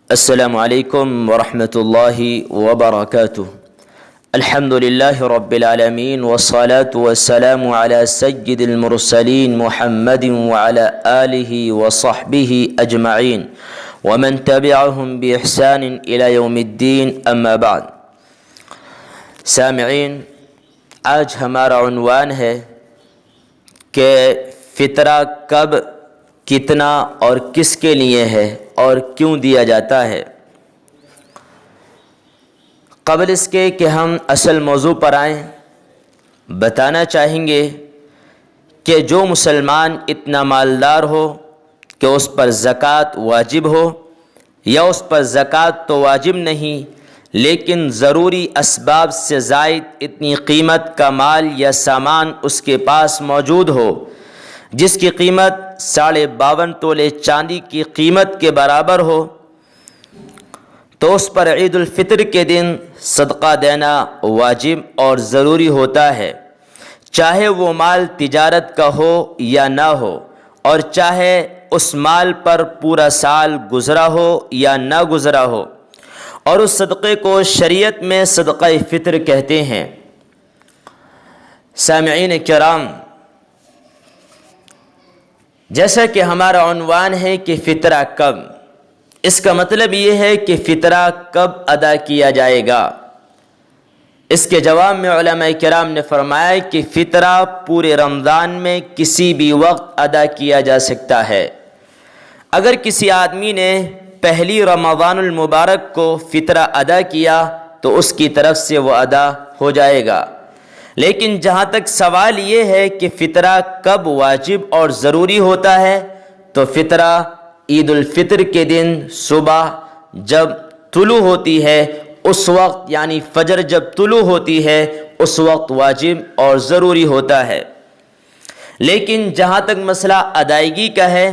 السلام علیکم ورحمۃ اللہ وبرکاتہ۔ الحمد للہ رب العالمین والصلاة والسلام علی سید المرسلین محمد وعلی آلہ وصحبہ اجمعین ومن تبعہم بإحسان الی یوم الدین، اما بعد۔ سامعین، آج ہمارا عنوان ہے کہ فطرہ کب، کتنا اور کس کے لیے ہے اور کیوں دیا جاتا ہے۔ قبل اس کے کہ ہم اصل موضوع پر آئیں، بتانا چاہیں گے کہ جو مسلمان اتنا مالدار ہو کہ اس پر زکوٰۃ واجب ہو، یا اس پر زکوٰۃ تو واجب نہیں لیکن ضروری اسباب سے زائد اتنی قیمت کا مال یا سامان اس کے پاس موجود ہو جس کی قیمت 52.5 تولے چاندی کی قیمت کے برابر ہو، تو اس پر عید الفطر کے دن صدقہ دینا واجب اور ضروری ہوتا ہے، چاہے وہ مال تجارت کا ہو یا نہ ہو، اور چاہے اس مال پر پورا سال گزرا ہو یا نہ گزرا ہو۔ اور اس صدقے کو شریعت میں صدقہ فطر کہتے ہیں۔ سامعین کرام، جیسا کہ ہمارا عنوان ہے کہ فطرہ کب، اس کا مطلب یہ ہے کہ فطرہ کب ادا کیا جائے گا۔ اس کے جواب میں علماء کرام نے فرمایا کہ فطرہ پورے رمضان میں کسی بھی وقت ادا کیا جا سکتا ہے۔ اگر کسی آدمی نے پہلی رمضان المبارک کو فطرہ ادا کیا تو اس کی طرف سے وہ ادا ہو جائے گا، لیکن جہاں تک سوال یہ ہے کہ فطرہ کب واجب اور ضروری ہوتا ہے، تو فطرہ عید الفطر کے دن صبح جب طلوع ہوتی ہے اس وقت، یعنی فجر جب طلوع ہوتی ہے اس وقت واجب اور ضروری ہوتا ہے۔ لیکن جہاں تک مسئلہ ادائیگی کا ہے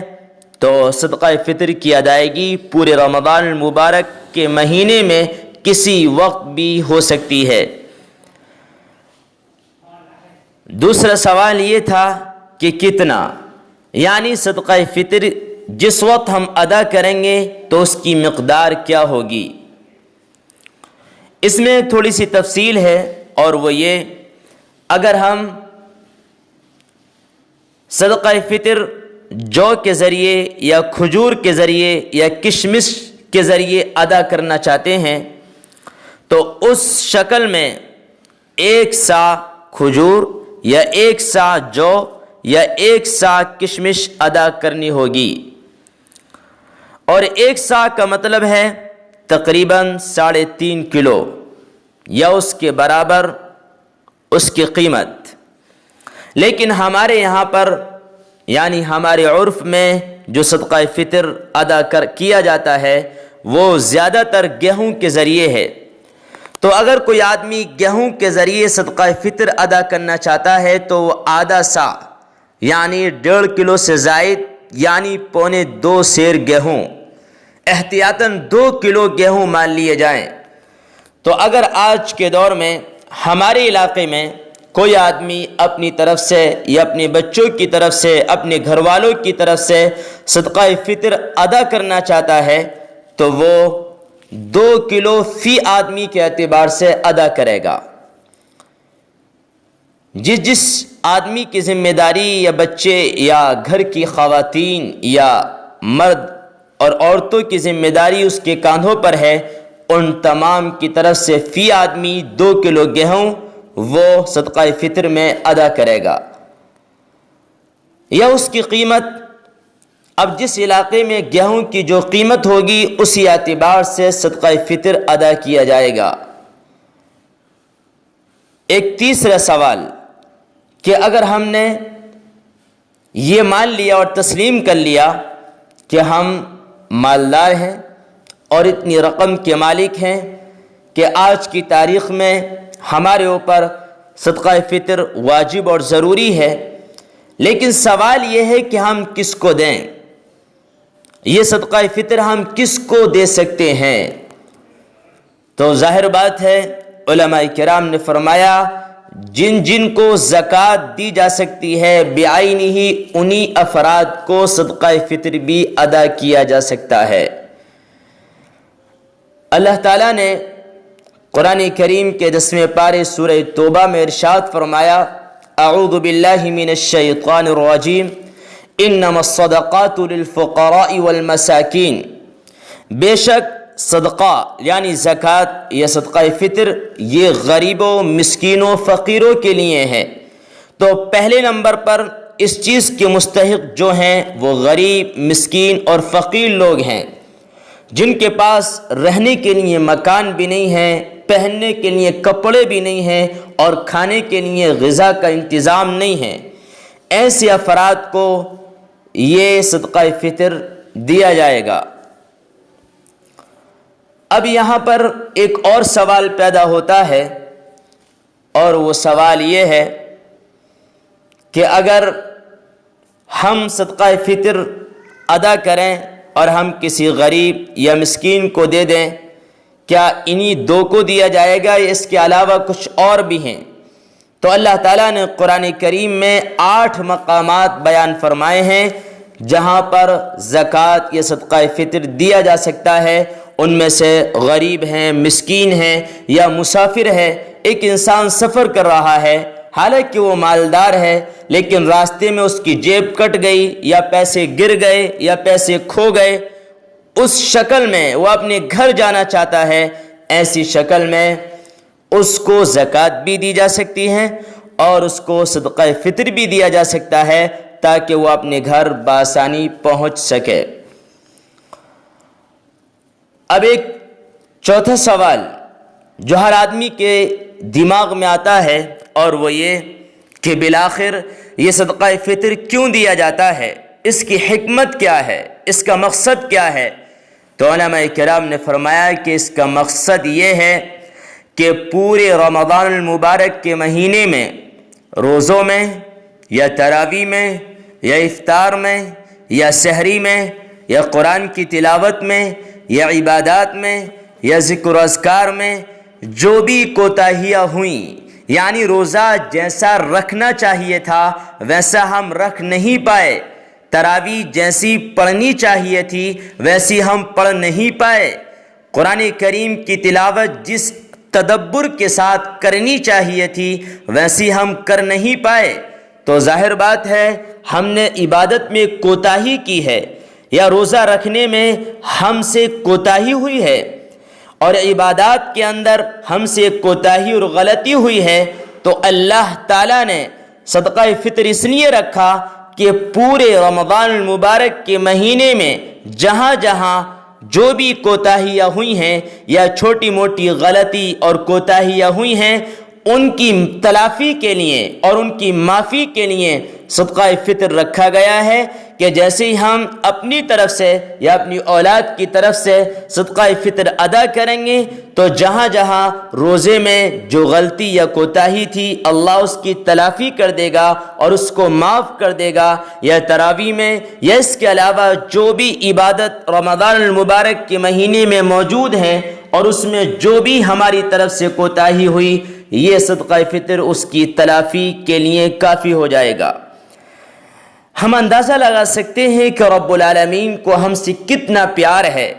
تو صدقہ فطر کی ادائیگی پورے رمضان المبارک کے مہینے میں کسی وقت بھی ہو سکتی ہے۔ دوسرا سوال یہ تھا کہ کتنا، یعنی صدقہ فطر جس وقت ہم ادا کریں گے تو اس کی مقدار کیا ہوگی۔ اس میں تھوڑی سی تفصیل ہے، اور وہ یہ، اگر ہم صدقہ فطر جو کے ذریعے یا کھجور کے ذریعے یا کشمش کے ذریعے ادا کرنا چاہتے ہیں تو اس شکل میں 1 سا کھجور یا 1 سا جو یا 1 سا کشمش ادا کرنی ہوگی، اور 1 سا کا مطلب ہے تقریباً 3.5 کلو یا اس کے برابر اس کی قیمت۔ لیکن ہمارے یہاں پر، یعنی ہمارے عرف میں جو صدقہ فطر ادا کیا جاتا ہے وہ زیادہ تر گیہوں کے ذریعے ہے۔ تو اگر کوئی آدمی گیہوں کے ذریعے صدقہ فطر ادا کرنا چاہتا ہے تو وہ آدھا سا، یعنی 1.5 کلو سے زائد، یعنی 2.25 سیر گیہوں، احتیاطاً 2 کلو گیہوں مان لیے جائیں۔ تو اگر آج کے دور میں ہمارے علاقے میں کوئی آدمی اپنی طرف سے یا اپنے بچوں کی طرف سے، اپنے گھر والوں کی طرف سے صدقہ فطر ادا کرنا چاہتا ہے تو وہ 2 کلو فی آدمی کے اعتبار سے ادا کرے گا۔ جس آدمی کی ذمہ داری یا بچے یا گھر کی خواتین یا مرد اور عورتوں کی ذمہ داری اس کے کاندھوں پر ہے، ان تمام کی طرف سے فی آدمی 2 کلو گیہوں وہ صدقہ فطر میں ادا کرے گا، یا اس کی قیمت، اب جس علاقے میں گیہوں کی جو قیمت ہوگی اسی اعتبار سے صدقہ فطر ادا کیا جائے گا۔ ایک تیسرا سوال کہ اگر ہم نے یہ مان لیا اور تسلیم کر لیا کہ ہم مالدار ہیں اور اتنی رقم کے مالک ہیں کہ آج کی تاریخ میں ہمارے اوپر صدقہ فطر واجب اور ضروری ہے، لیکن سوال یہ ہے کہ ہم کس کو دیں، یہ صدقہ فطر ہم کس کو دے سکتے ہیں؟ تو ظاہر بات ہے، علماء کرام نے فرمایا جن جن کو زکوٰۃ دی جا سکتی ہے بعینہ انہی افراد کو صدقہ فطر بھی ادا کیا جا سکتا ہے۔ اللہ تعالیٰ نے قرآن کریم کے 10ویں پارے سورہ توبہ میں ارشاد فرمایا، اعوذ باللہ من الشیطان الرجیم، انما الصدقات للفقراء والمساکین، بے شک صدقہ یعنی زکوٰۃ یا صدقہ فطر یہ غریبوں، مسکینوں، فقیروں کے لیے ہے۔ تو پہلے نمبر پر اس چیز کے مستحق جو ہیں وہ غریب، مسکین اور فقیر لوگ ہیں، جن کے پاس رہنے کے لیے مکان بھی نہیں ہے، پہننے کے لیے کپڑے بھی نہیں ہیں اور کھانے کے لیے غذا کا انتظام نہیں ہے۔ ایسے افراد کو یہ صدقہ فطر دیا جائے گا۔ اب یہاں پر ایک اور سوال پیدا ہوتا ہے، اور وہ سوال یہ ہے کہ اگر ہم صدقہ فطر ادا کریں اور ہم کسی غریب یا مسکین کو دے دیں، کیا انہی دو کو دیا جائے گا یا اس کے علاوہ کچھ اور بھی ہیں؟ تو اللہ تعالیٰ نے قرآن کریم میں 8 مقامات بیان فرمائے ہیں جہاں پر زکوٰۃ یا صدقہ فطر دیا جا سکتا ہے۔ ان میں سے غریب ہیں، مسکین ہیں یا مسافر ہے۔ ایک انسان سفر کر رہا ہے، حالانکہ وہ مالدار ہے، لیکن راستے میں اس کی جیب کٹ گئی یا پیسے گر گئے یا پیسے کھو گئے، اس شکل میں وہ اپنے گھر جانا چاہتا ہے، ایسی شکل میں اس کو زکوٰۃ بھی دی جا سکتی ہے اور اس کو صدقہ فطر بھی دیا جا سکتا ہے تاکہ وہ اپنے گھر بآسانی پہنچ سکے۔ اب ایک چوتھا سوال جو ہر آدمی کے دماغ میں آتا ہے، اور وہ یہ کہ بالآخر یہ صدقہ فطر کیوں دیا جاتا ہے، اس کی حکمت کیا ہے، اس کا مقصد کیا ہے؟ تو علماء کرام نے فرمایا کہ اس کا مقصد یہ ہے کہ پورے رمضان المبارک کے مہینے میں، روزوں میں یا تراویح میں یا افطار میں یا سحری میں یا قرآن کی تلاوت میں یا عبادات میں یا ذکر و اذکار میں جو بھی کوتاہیاں ہوئیں، یعنی روزہ جیسا رکھنا چاہیے تھا ویسا ہم رکھ نہیں پائے، تراویح جیسی پڑھنی چاہیے تھی ویسی ہم پڑھ نہیں پائے، قرآن کریم کی تلاوت جس تدبر کے ساتھ کرنی چاہیے تھی ویسی ہم کر نہیں پائے، تو ظاہر بات ہے ہم نے عبادت میں کوتاہی کی ہے یا روزہ رکھنے میں ہم سے کوتاہی ہوئی ہے اور عبادات کے اندر ہم سے کوتاہی اور غلطی ہوئی ہے، تو اللہ تعالیٰ نے صدقہ فطر اس لیے رکھا کہ پورے رمضان المبارک کے مہینے میں جہاں جہاں جو بھی کوتاہیاں ہوئی ہیں یا چھوٹی موٹی غلطی اور کوتاہیاں ہوئی ہیں، ان کی تلافی کے لیے اور ان کی معافی کے لیے صدقہ فطر رکھا گیا ہے کہ جیسے ہی ہم اپنی طرف سے یا اپنی اولاد کی طرف سے صدقہ فطر ادا کریں گے تو جہاں جہاں روزے میں جو غلطی یا کوتاہی تھی اللہ اس کی تلافی کر دے گا اور اس کو معاف کر دے گا، یا تراویح میں یا اس کے علاوہ جو بھی عبادت رمضان المبارک کے مہینے میں موجود ہیں اور اس میں جو بھی ہماری طرف سے کوتاہی ہوئی، یہ صدقہ فطر اس کی تلافی کے لیے کافی ہو جائے گا۔ ہم اندازہ لگا سکتے ہیں کہ رب العالمین کو ہم سے کتنا پیار ہے۔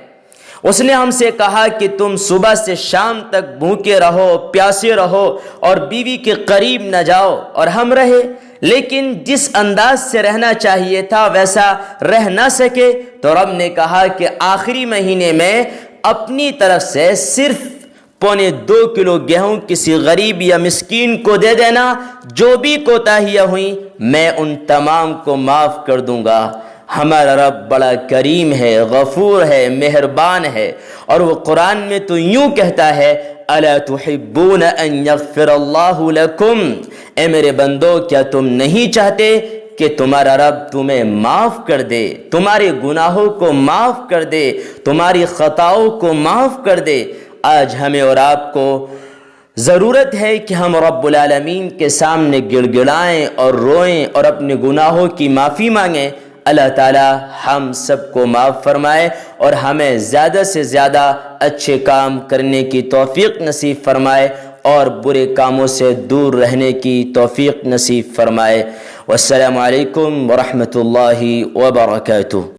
اس نے ہم سے کہا کہ تم صبح سے شام تک بھوکے رہو، پیاسے رہو اور بیوی کے قریب نہ جاؤ، اور ہم رہے، لیکن جس انداز سے رہنا چاہیے تھا ویسا رہ نہ سکے، تو رب نے کہا کہ آخری مہینے میں اپنی طرف سے صرف 2.25 کلو گیہوں کسی غریب یا مسکین کو دے دینا، جو بھی کوتاہیاں ہوئیں میں ان تمام کو معاف کر دوں گا۔ ہمارا رب بڑا کریم ہے، غفور ہے، مہربان ہے، اور وہ قرآن میں تو یوں کہتا ہے الا تحبون ان یغفر اللہ لکم، اے میرے بندو کیا تم نہیں چاہتے کہ تمہارا رب تمہیں معاف کر دے، تمہارے گناہوں کو معاف کر دے، تمہاری خطاؤں کو معاف کر دے۔ آج ہمیں اور آپ کو ضرورت ہے کہ ہم رب العالمین کے سامنے گڑ گڑائیں اور روئیں اور اپنے گناہوں کی معافی مانگیں۔ اللہ تعالی ہم سب کو معاف فرمائے اور ہمیں زیادہ سے زیادہ اچھے کام کرنے کی توفیق نصیب فرمائے اور برے کاموں سے دور رہنے کی توفیق نصیب فرمائے۔ والسلام علیکم ورحمۃ اللہ وبرکاتہ۔